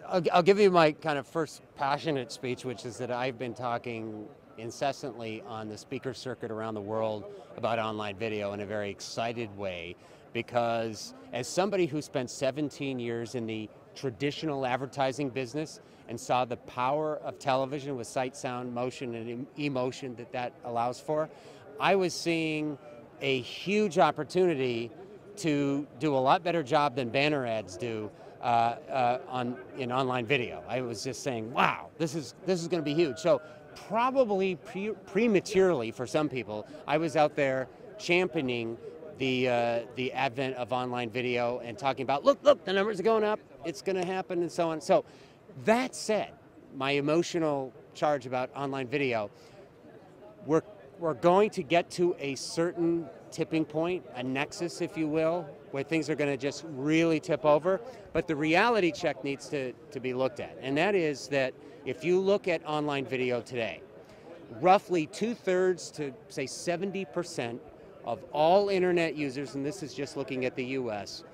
I'll give you my kind of first passionate speech, which is that I've been talking incessantly on the speaker circuit around the world about online video in a very excited way, because as somebody who spent 17 years in the traditional advertising business and saw the power of television with sight, sound, motion, and emotion that allows for, I was seeing a huge opportunity to do a lot better job than banner ads do in online video. I was just saying, wow, this is going to be huge. So probably prematurely for some people, I was out there championing the advent of online video and talking about, look, the numbers are going up, it's going to happen, and so on. So that said, my emotional charge about online video, we're going to get to a certain tipping point, a nexus, if you will, where things are going to just really tip over. But the reality check needs to be looked at. And that is that if you look at online video today, roughly 2/3 to say 70% of all internet users, and this is just looking at the US,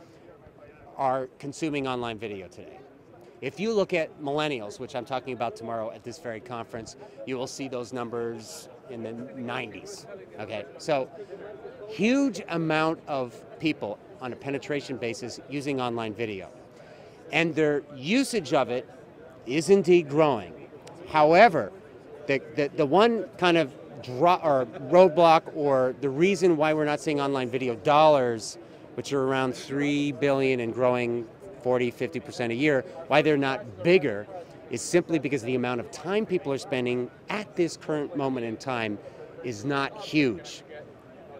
are consuming online video today. If you look at millennials, which I'm talking about tomorrow at this very conference, you will see those numbers in the 90s, okay? So huge amount of people on a penetration basis using online video. And their usage of it is indeed growing. However, the one kind of roadblock, or the reason why we're not seeing online video dollars, which are around 3 billion and growing 40–50% a year, why they're not bigger, is simply because the amount of time people are spending at this current moment in time is not huge.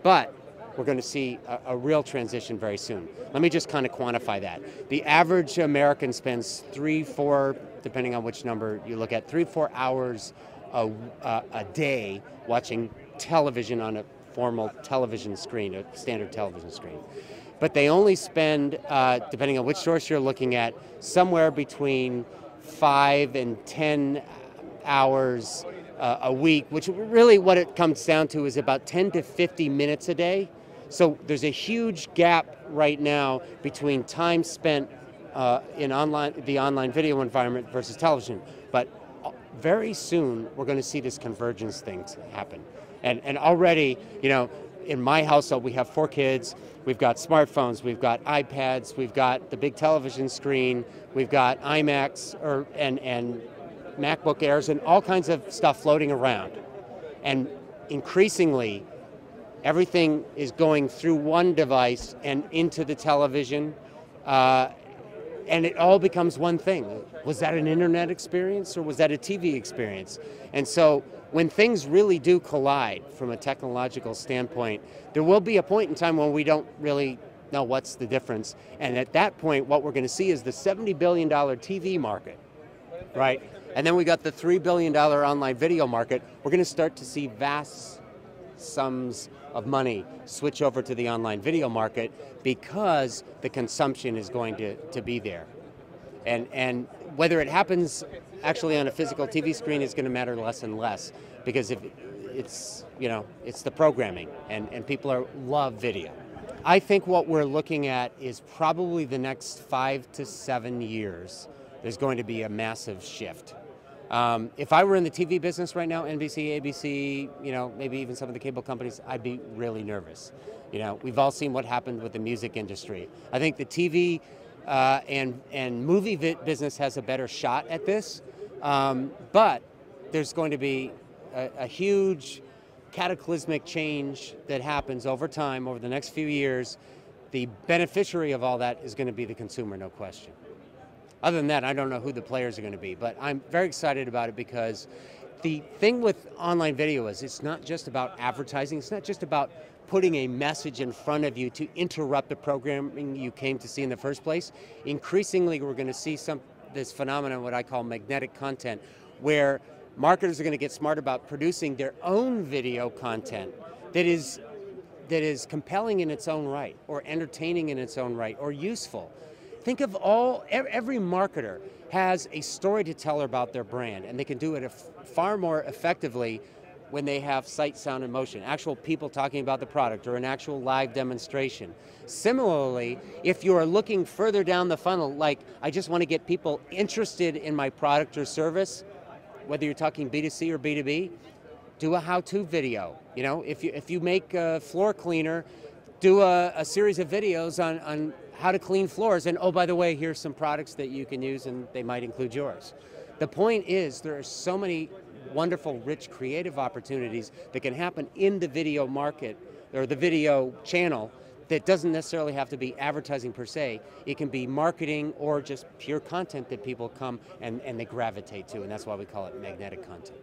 But we're going to see a real transition very soon. Let me just kind of quantify that. The average American spends 3–4, depending on which number you look at, 3–4 hours a day watching television on a formal television screen, a standard television screen. But they only spend, depending on which source you're looking at, somewhere between 5 and 10 hours a week, which really what it comes down to is about 10 to 50 minutes a day. So there's a huge gap right now between time spent in the online video environment versus television. But very soon we're going to see this convergence thing happen. And already, you know, in my household we have 4 kids. We've got smartphones, we've got iPads, we've got the big television screen, we've got iMacs and MacBook Airs and all kinds of stuff floating around. And increasingly, everything is going through one device and into the television, and it all becomes one thing. Was that an internet experience or was that a TV experience? And so when things really do collide from a technological standpoint, there will be a point in time when we don't really know what's the difference. And at that point, what we're going to see is the $70 billion TV market, right? And then we got the $3 billion online video market. We're going to start to see vast sums of money switch over to the online video market because the consumption is going to be there. And whether it happens actually on a physical TV screen is going to matter less and less, because if it's, you know, it's the programming, and people love video. I think what we're looking at is probably the next 5 to 7 years, there's going to be a massive shift. If I were in the TV business right now, NBC, ABC, you know, maybe even some of the cable companies, I'd be really nervous. You know, we've all seen what happened with the music industry. I think the TV and movie business has a better shot at this, but there's going to be a huge cataclysmic change that happens over time, over the next few years. The beneficiary of all that is going to be the consumer, no question. Other than that, I don't know who the players are going to be, but I'm very excited about it, because the thing with online video is it's not just about advertising, it's not just about putting a message in front of you to interrupt the programming you came to see in the first place. Increasingly, we're going to see this phenomenon, what I call magnetic content, where marketers are going to get smart about producing their own video content that is compelling in its own right, or entertaining in its own right, or useful. Think of every marketer has a story to tell about their brand, and they can do it far more effectively when they have sight, sound, and motion, actual people talking about the product or an actual live demonstration. Similarly, if you are looking further down the funnel, like I just want to get people interested in my product or service, whether you're talking B2C or B2B, do a how-to video. You know, if you make a floor cleaner, do a series of videos on how to clean floors, and oh, by the way, here's some products that you can use, and they might include yours. The point is, there are so many wonderful, rich, creative opportunities that can happen in the video market, or the video channel, that doesn't necessarily have to be advertising per se. It can be marketing or just pure content that people come and they gravitate to, and that's why we call it magnetic content.